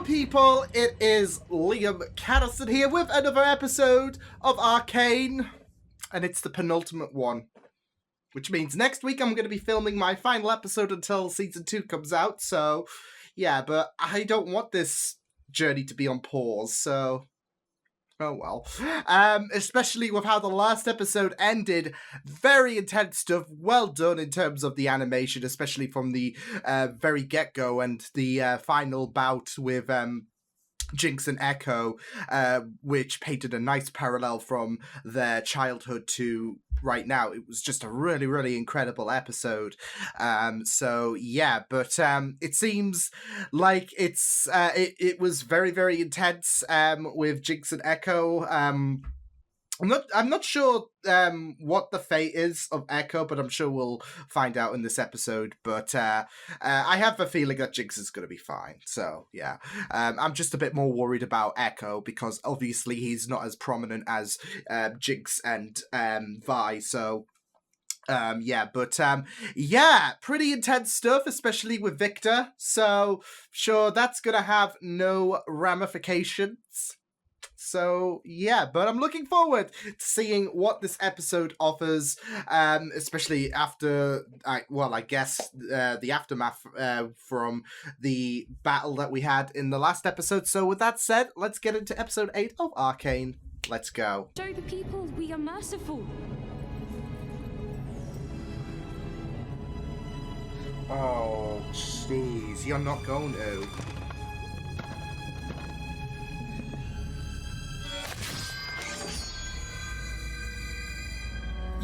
people, it is Liam Caddison here with another episode of Arcane, and it's the penultimate one, which means next week I'm going to be filming my final episode until Season 2 comes out, so yeah, but I don't want this journey to be on pause, so oh well. Especially with how the last episode ended. Very intense stuff. Well done in terms of the animation, especially from the very get-go and the final bout with Jinx and Echo, which painted a nice parallel from their childhood to right now. It was just a really, really incredible episode. So yeah, but it seems like it was very, very intense with Jinx and Echo. I'm not sure what the fate is of Echo, but I'm sure we'll find out in this episode. But I have a feeling that Jinx is going to be fine. So yeah, I'm just a bit more worried about Echo because obviously he's not as prominent as Jinx and Vi. So yeah, pretty intense stuff, especially with Victor. So sure, that's gonna have no ramifications. So, yeah, but I'm looking forward to seeing what this episode offers, especially after, I guess, the aftermath from the battle that we had in the last episode. So, with that said, let's get into episode 8 of Arcane. Let's go. Show the people we are merciful. Oh, jeez, you're not going to.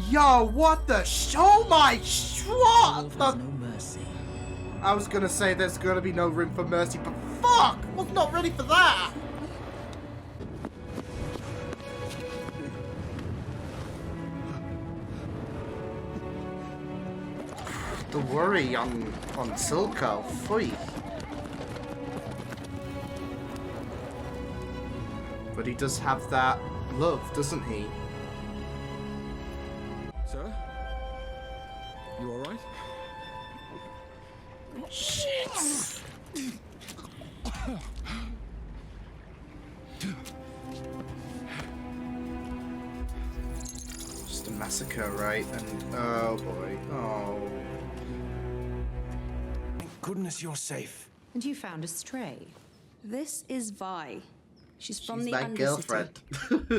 Yo, what the oh my what the no mercy. I was gonna say there's gonna be no room for mercy, but fuck! I was not ready for that! The worry on Silco, phew. But he does have that love, doesn't he? Sir? You alright? Shit. Just a massacre, right? And oh boy. Oh. Thank goodness you're safe. And you found a stray. This is Vi. She's from She's the my Undercity. girlfriend.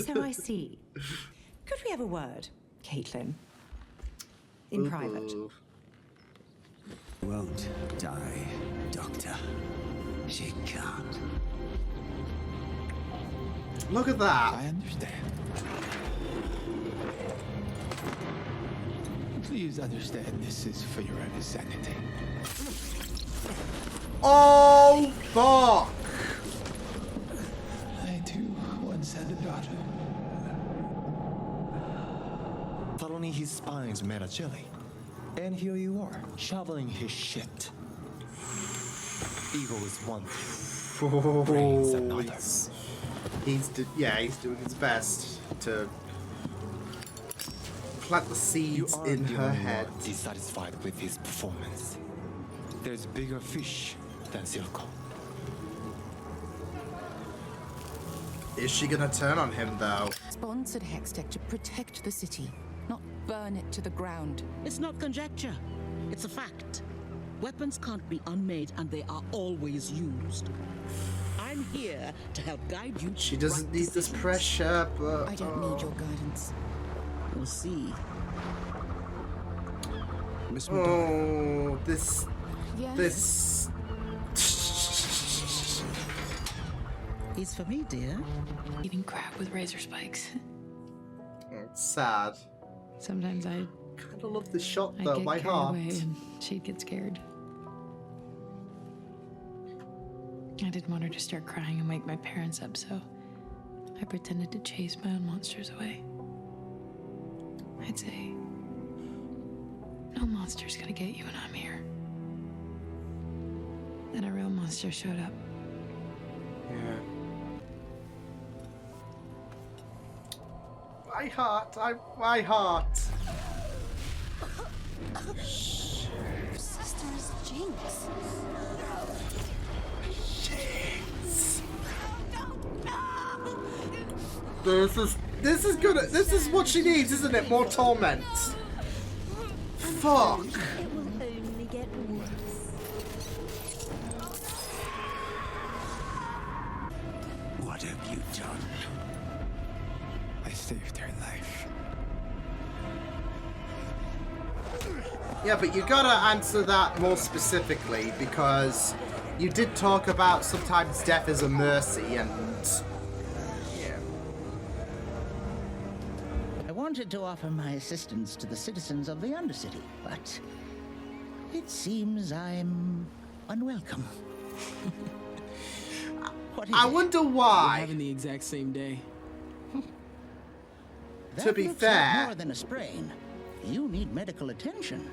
So I see. Could we have a word, Caitlin? In private. Won't die, Doctor. She can't. Look at that. I understand. Please understand this is for your own sanity. Oh fuck. I too once had a daughter. Thought only his spines made a jelly. And here you are, shoveling his shit. Evil is one thing. Brains another. He's doing his best to plant the seeds in her head. Dissatisfied with his performance. There's bigger fish than Silco. Is she gonna turn on him though? Sponsored Hextech to protect the city, not burn it to the ground. It's not conjecture. It's a fact. Weapons can't be unmade, and they are always used. I'm here to help guide you. She doesn't need this pressure, but I don't need your guidance. We'll see. Miss oh, this. He's for me, dear. Eating crab with razor spikes. It's sad. Sometimes I Kind of love the shot get though. My carried heart. away and she'd get scared. I didn't want her to start crying and wake my parents up, so I pretended to chase my own monsters away. I'd say, no monster's gonna get you when I'm here. Then a real monster showed up. Yeah. My heart. Your sister is Jinx. Jinx. This is what she needs, isn't it? More torment. Fuck. It will only get worse. What have you done? I saved her life. Yeah, but you gotta answer that more specifically, because you did talk about sometimes death is a mercy, and yeah. I wanted to offer my assistance to the citizens of the Undercity, but it seems I'm unwelcome. What is I it? wonder We're why. having the exact same day. That be looks like fair- more than a sprain. You need medical attention.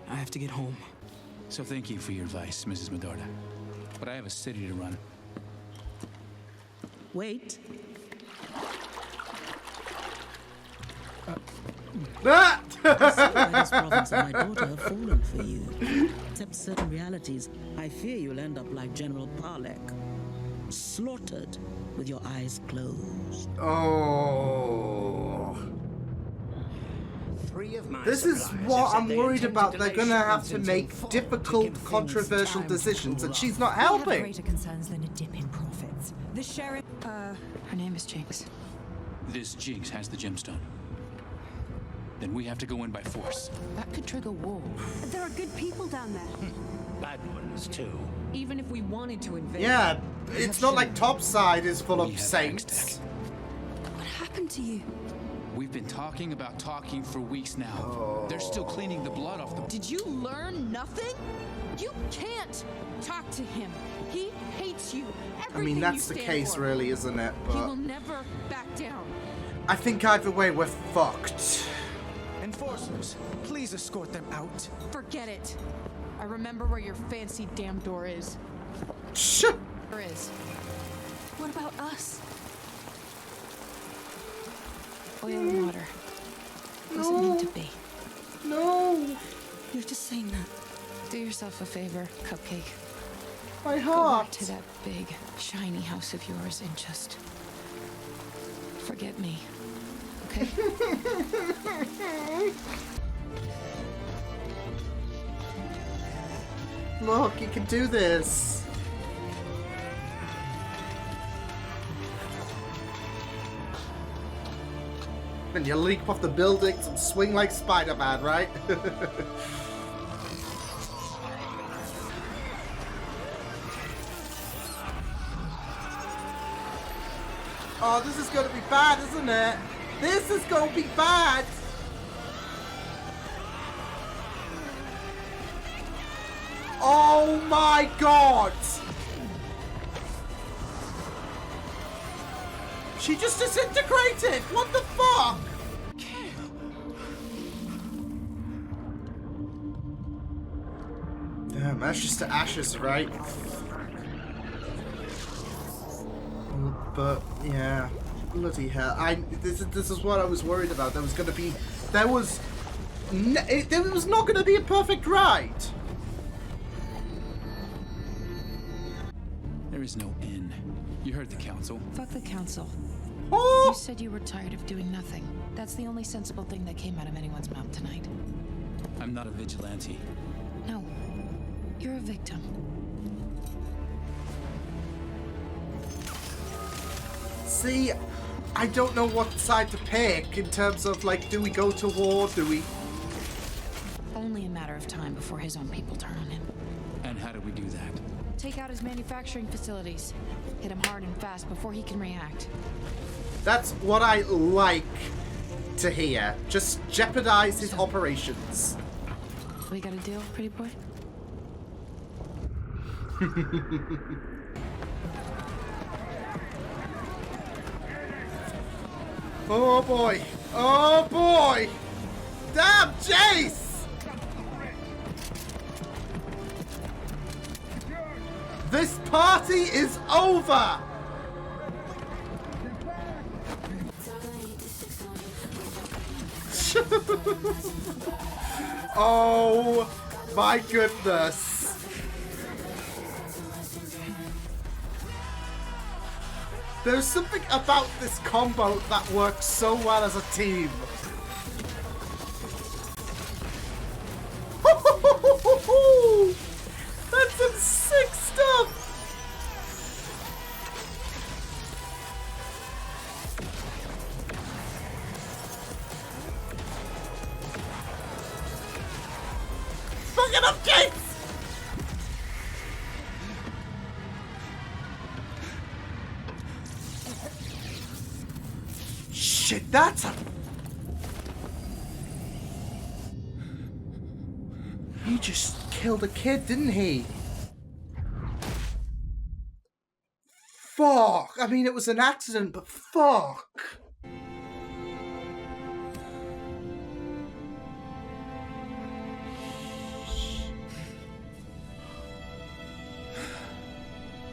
I have to get home. So thank you for your advice, Mrs. Medorda. But I have a city to run. Wait. Ah! This province and my daughter have fallen for you. Except certain realities, I fear you'll end up like General Parlek. Slaughtered with your eyes closed. Oh. Three of my This is suppliers what have said I'm they worried intend about. to They're delay gonna have shipments to until make fall to difficult, give things controversial time to decisions, cool and she's off. not We have helping. greater concerns than a dip in profits. The sheriff. Her name is Jinx. This Jinx has the gemstone. Then we have to go in by force. That could trigger war. There are good people down there. Bad ones, too. Even if we wanted to invade. Yeah, it's not like Topside is full We of have saints. Hextech. What happened to you? We've been talking about talking for weeks now. They're still cleaning the blood off the... Did you learn nothing? You can't talk to him. He hates you. I mean, that's the case, really, isn't it? He will But never back down. I think either way, we're fucked. Enforcers, please escort them out. Forget it. I remember where your fancy damn door is. Shh! There is. What about us? Oil and water. Wasn't meant to be. No! You're just saying that. Do yourself a favor, Cupcake. My Go heart! back to that big, shiny house of yours and just forget me. Okay? Look, you can do this. And you leap off the buildings and swing like Spider-Man, right? Oh, this is gonna be bad, isn't it? This is gonna be bad! Oh my god! She just disintegrated! What the fuck? Damn, ashes to ashes, right? But yeah, bloody hell! This is what I was worried about. There was not gonna be a perfect ride. There is no inn. You heard the council. Fuck the council. Oh! You said you were tired of doing nothing. That's the only sensible thing that came out of anyone's mouth tonight. I'm not a vigilante. No, you're a victim. See, I don't know what side to pick in terms of, like, do we go to war? Do we... Only a matter of time before his own people turn on him. And how do we do that? Take out his manufacturing facilities. Hit him hard and fast before he can react. That's what I like to hear. Just jeopardize his operations. We got a deal, pretty boy? Oh boy! Oh boy! Damn, Jace! This party is over! Oh my goodness! There's something about this combo that works so well as a team. That's some sick stuff! Fuck it up, James! Shit, that's a... He just killed a kid, didn't he? Fuck! I mean, it was an accident, but fuck!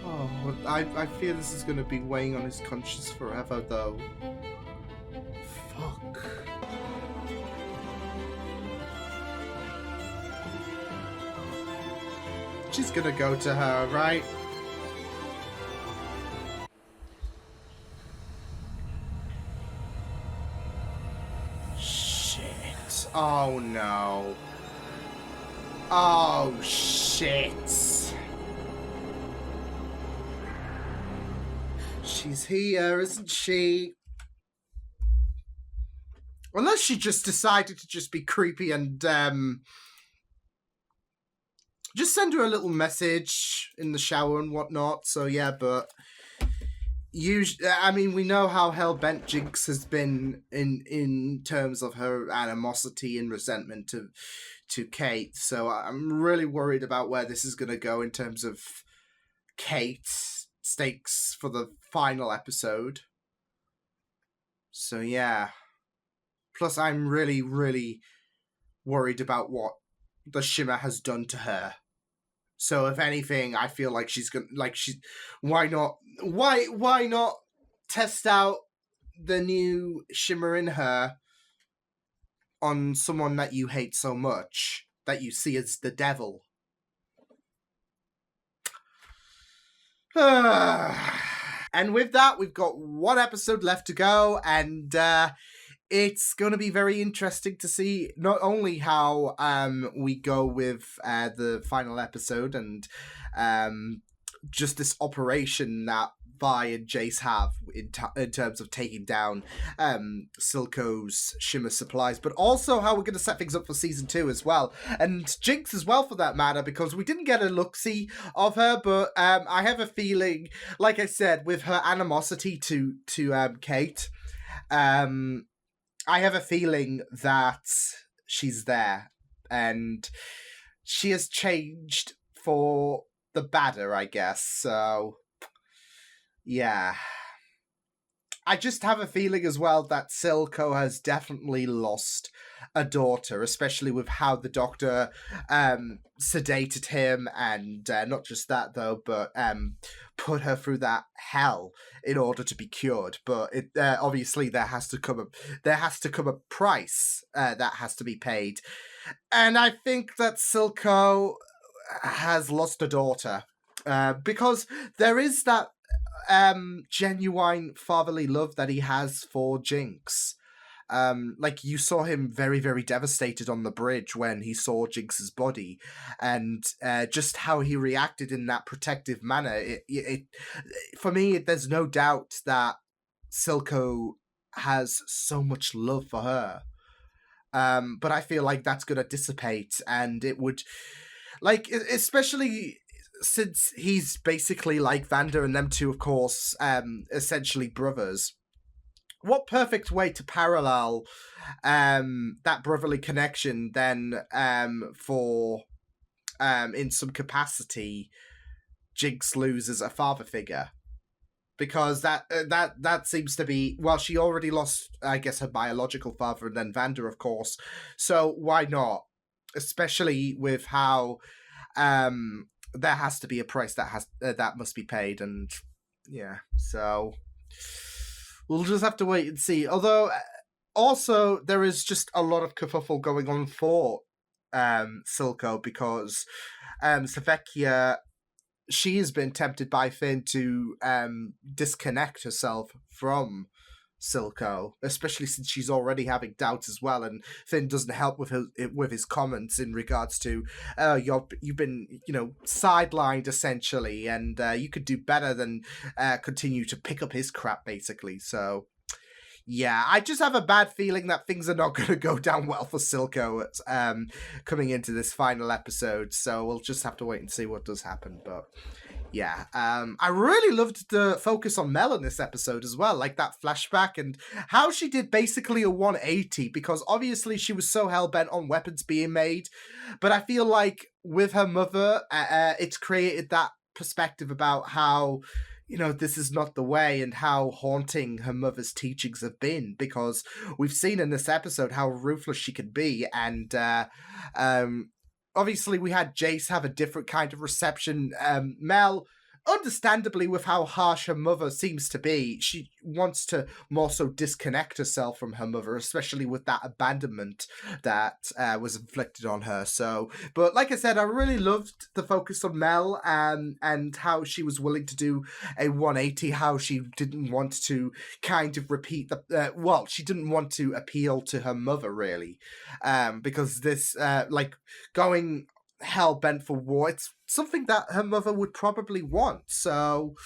Oh, I fear this is going to be weighing on his conscience forever, though. Fuck. She's gonna go to her, right? Shit. Oh no. Oh shit. She's here, isn't she? Unless she just decided to just be creepy and just send her a little message in the shower and whatnot. So yeah, but usually, I mean, we know how hell-bent Jinx has been in terms of her animosity and resentment to Kate. So I'm really worried about where this is going to go in terms of Kate's stakes for the final episode. So yeah. Plus, I'm really, really worried about what the Shimmer has done to her. So, if anything, I feel like she's gonna, why not test out the new Shimmer in her on someone that you hate so much, that you see as the devil? And with that, we've got one episode left to go, and it's going to be very interesting to see not only how we go with the final episode and just this operation that Vi and Jace have in terms of taking down Silco's Shimmer supplies, but also how we're going to set things up for season 2 as well. And Jinx as well, for that matter, because we didn't get a look-see of her, but I have a feeling, like I said, with her animosity to Kate, I have a feeling that she's there, and she has changed for the better, I guess. So, yeah. I just have a feeling as well that Silco has definitely lost a daughter, especially with how the doctor sedated him, and not just that though, but put her through that hell in order to be cured. But it obviously there has to come a price that has to be paid, and I think that Silco has lost a daughter because there is that genuine fatherly love that he has for Jinx. Like, you saw him very, very devastated on the bridge when he saw Jinx's body, and just how he reacted in that protective manner. It for me, there's no doubt that Silco has so much love for her. But I feel like that's gonna dissipate, and it would, like, especially since he's basically like Vander, and them two, of course, essentially brothers. What perfect way to parallel that brotherly connection than for in some capacity Jinx loses a father figure, because that seems to be, well, she already lost, I guess, her biological father, and then Vander, of course. So why not? Especially with how there has to be a price that must be paid, and yeah, so we'll just have to wait and see. Although, also, there is just a lot of kerfuffle going on for Silco, because Slovakia she has been tempted by Finn to disconnect herself from Silco, especially since she's already having doubts as well, and Finn doesn't help with his comments in regards to you've been sidelined essentially, and you could do better than continue to pick up his crap basically. So yeah, I just have a bad feeling that things are not going to go down well for Silco coming into this final episode, so we'll just have to wait and see what does happen. But yeah, I really loved the focus on Mel in this episode as well, like that flashback and how she did basically a 180, because obviously she was so hell-bent on weapons being made, but I feel like with her mother, it's created that perspective about how, this is not the way, and how haunting her mother's teachings have been, because we've seen in this episode how ruthless she can be, and obviously, we had Jace have a different kind of reception. Mel, understandably, with how harsh her mother seems to be, she wants to more so disconnect herself from her mother, especially with that abandonment that was inflicted on her. So, but like I said, I really loved the focus on Mel and how she was willing to do a 180, how she didn't want to kind of repeat she didn't want to appeal to her mother, really, because this, going hell-bent for war, it's something that her mother would probably want. So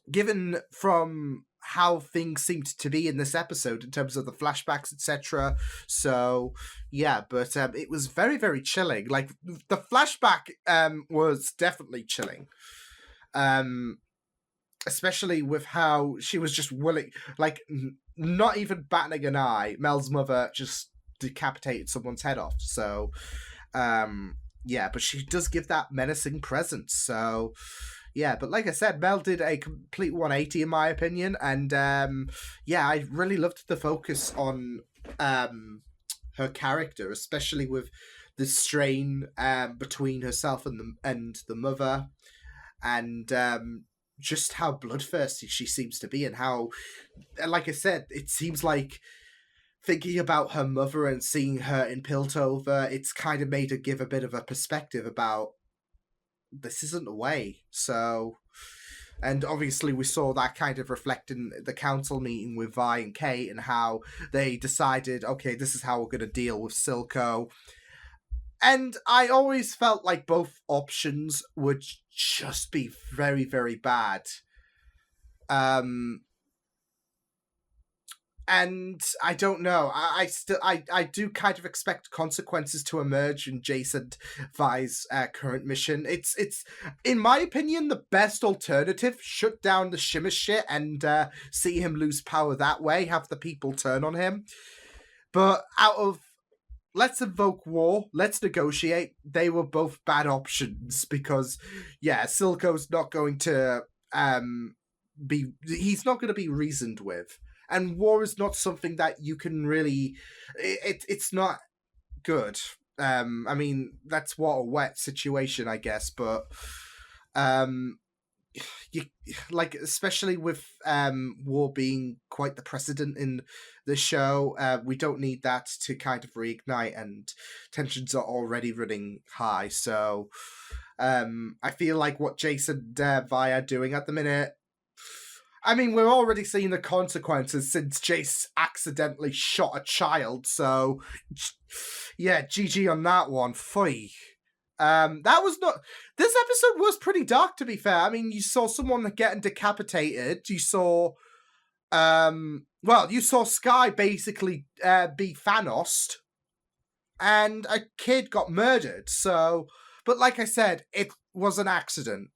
given from how things seemed to be in this episode in terms of the flashbacks, etc. So yeah, but it was very, very chilling. Like, the flashback was definitely chilling, especially with how she was just willing, like, not even batting an eye, Mel's mother just decapitated someone's head off. So yeah, but she does give that menacing presence. So yeah, but like I said, Mel did a complete 180 in my opinion, and yeah, I really loved the focus on her character, especially with the strain between herself and the mother, and just how bloodthirsty she seems to be, and how, like I said, it seems like thinking about her mother and seeing her in Piltover, it's kind of made her give a bit of a perspective about this isn't the way. So, and obviously we saw that kind of reflect in the council meeting with Vi and Kate, and how they decided, okay, this is how we're going to deal with Silco. And I always felt like both options would just be very, very bad. And I don't know. I do kind of expect consequences to emerge in Jason Vi's current mission. It's in my opinion the best alternative. Shut down the Shimmer shit and see him lose power that way. Have the people turn on him. But out of let's invoke war, let's negotiate, they were both bad options, because yeah, Silco's not going to he's not going to be reasoned with. And war is not something that you can really... It's not good. I mean, that's what a wet situation, I guess. But, especially with war being quite the precedent in the show, we don't need that to kind of reignite, and tensions are already running high. So, I feel like what Jason and Vi are doing at the minute, I mean, we're already seeing the consequences since Jace accidentally shot a child, so yeah, GG on that one. Pfui. That was not... This episode was pretty dark, to be fair. I mean, you saw someone getting decapitated. You saw... you saw Sky basically be Thanos, and a kid got murdered, so... But like I said, it was an accident,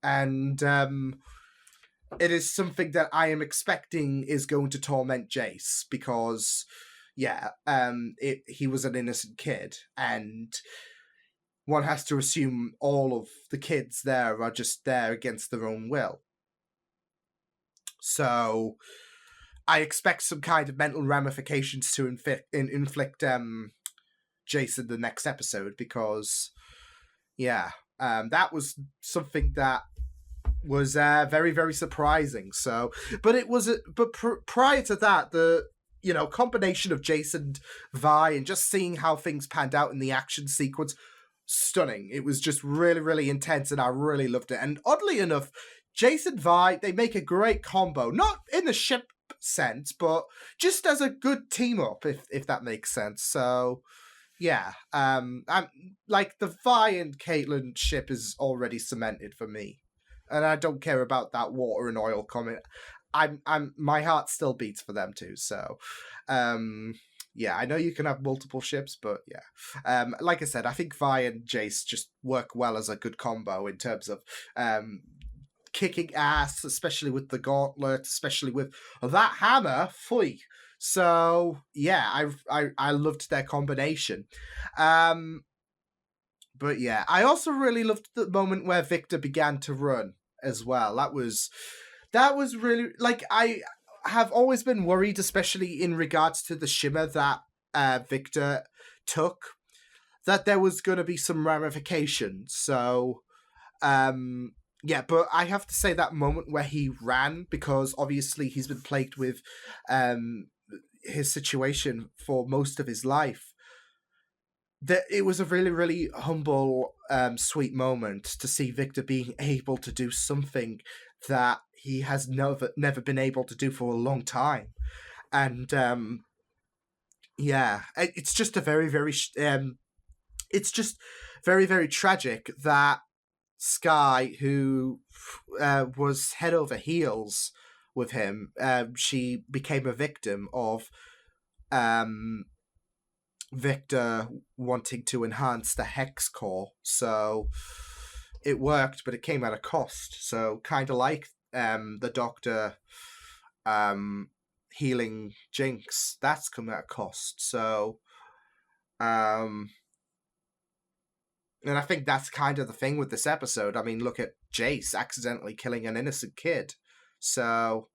and... it is something that I am expecting is going to torment Jace, because, yeah, he was an innocent kid, and one has to assume all of the kids there are just there against their own will. So, I expect some kind of mental ramifications to inflict Jason the next episode, because, yeah, that was something that was very, very surprising. So, but it was, prior to that, the combination of Jason, Vi, and just seeing how things panned out in the action sequence stunning. It was just really, really intense, and I really loved it. And oddly enough, Jace and Vi, they make a great combo. Not in the ship sense, but just as a good team up, if that makes sense. So yeah, I'm like the Vi and Caitlyn ship is already cemented for me, and I don't care about that water and oil comment. My heart still beats for them too. So, yeah, I know you can have multiple ships, but yeah, like I said, I think Vi and Jace just work well as a good combo in terms of kicking ass, especially with the gauntlet, especially with that hammer. Phui. So yeah, I loved their combination. But yeah, I also really loved the moment where Victor began to run as well. That was really, like, I have always been worried, especially in regards to the shimmer that Victor took, that there was going to be some ramifications. So yeah, but I have to say that moment where he ran, because obviously he's been plagued with his situation for most of his life, that it was a really, really humble, sweet moment to see Victor being able to do something that he has never been able to do for a long time. And yeah, it's just a very, very it's just very, very tragic that Skye, who was head over heels with him, she became a victim of Victor wanting to enhance the hex core. So it worked, but it came at a cost. So kind of like the Doctor healing Jinx, that's come at a cost. So and I think that's kind of the thing with this episode. I mean, look at Jace accidentally killing an innocent kid. So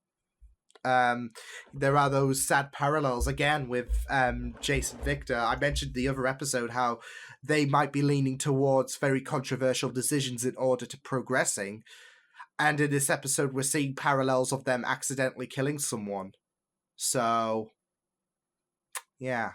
there are those sad parallels again with Jace and Victor. I mentioned the other episode how they might be leaning towards very controversial decisions in order to progressing. And in this episode, we're seeing parallels of them accidentally killing someone. So, yeah.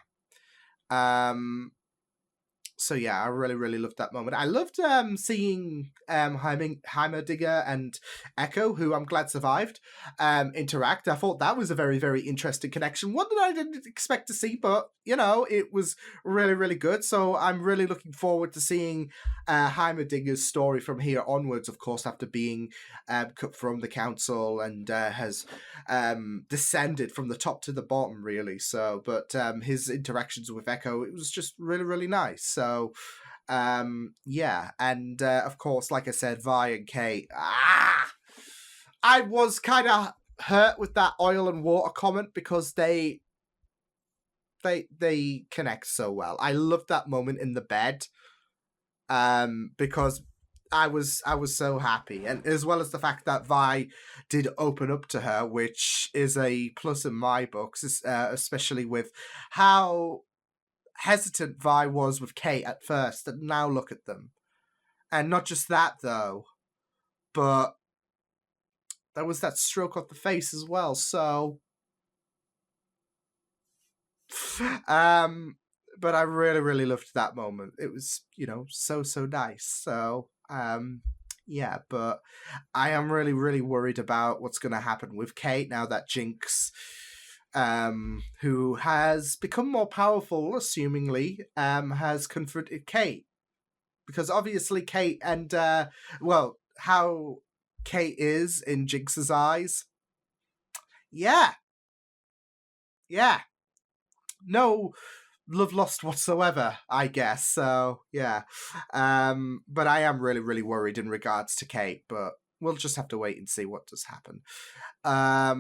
So yeah, I really, really loved that moment. I loved seeing Heimerdinger and Echo, who I'm glad survived, interact. I thought that was a very, very interesting connection. One that I didn't expect to see, but, you know, it was really, really good. So I'm really looking forward to seeing Heimerdinger's story from here onwards, of course, after being cut from the council and has descended from the top to the bottom, really. So, but his interactions with Echo, it was just really, really nice. So, yeah, and of course, like I said, Vi and Kate. I was kind of hurt with that oil and water comment because they connect so well. I loved that moment in the bed, because I was so happy, and as well as the fact that Vi did open up to her, which is a plus in my books, especially with how hesitant Vi was with Kate at first, and now look at them. And not just that though, but there was that stroke of the face as well. So but I really, really loved that moment. It was, you know, so nice. So yeah, but I am really, really worried about what's going to happen with Kate now that Jinx, who has become more powerful, assumingly, has confronted Kate. Because obviously Kate and, well, how Kate is in Jinx's eyes. Yeah. No love lost whatsoever, I guess. So, yeah. But I am really, really worried in regards to Kate, but we'll just have to wait and see what does happen. But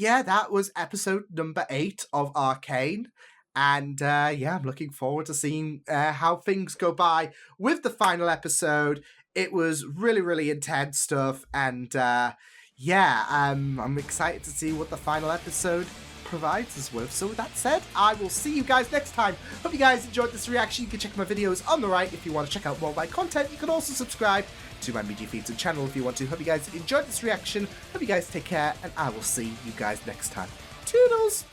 yeah, that was episode number 8 of Arcane. And yeah, I'm looking forward to seeing how things go by with the final episode. It was really, really intense stuff. And yeah, I'm excited to see what the final episode provides us with. So with that said, I will see you guys next time. Hope you guys enjoyed this reaction. You can check my videos on the right if you want to check out more of my content. You can also subscribe to my media feeds and channel if you want to. Hope you guys enjoyed this reaction. Hope you guys take care, and I will see you guys next time. Toodles!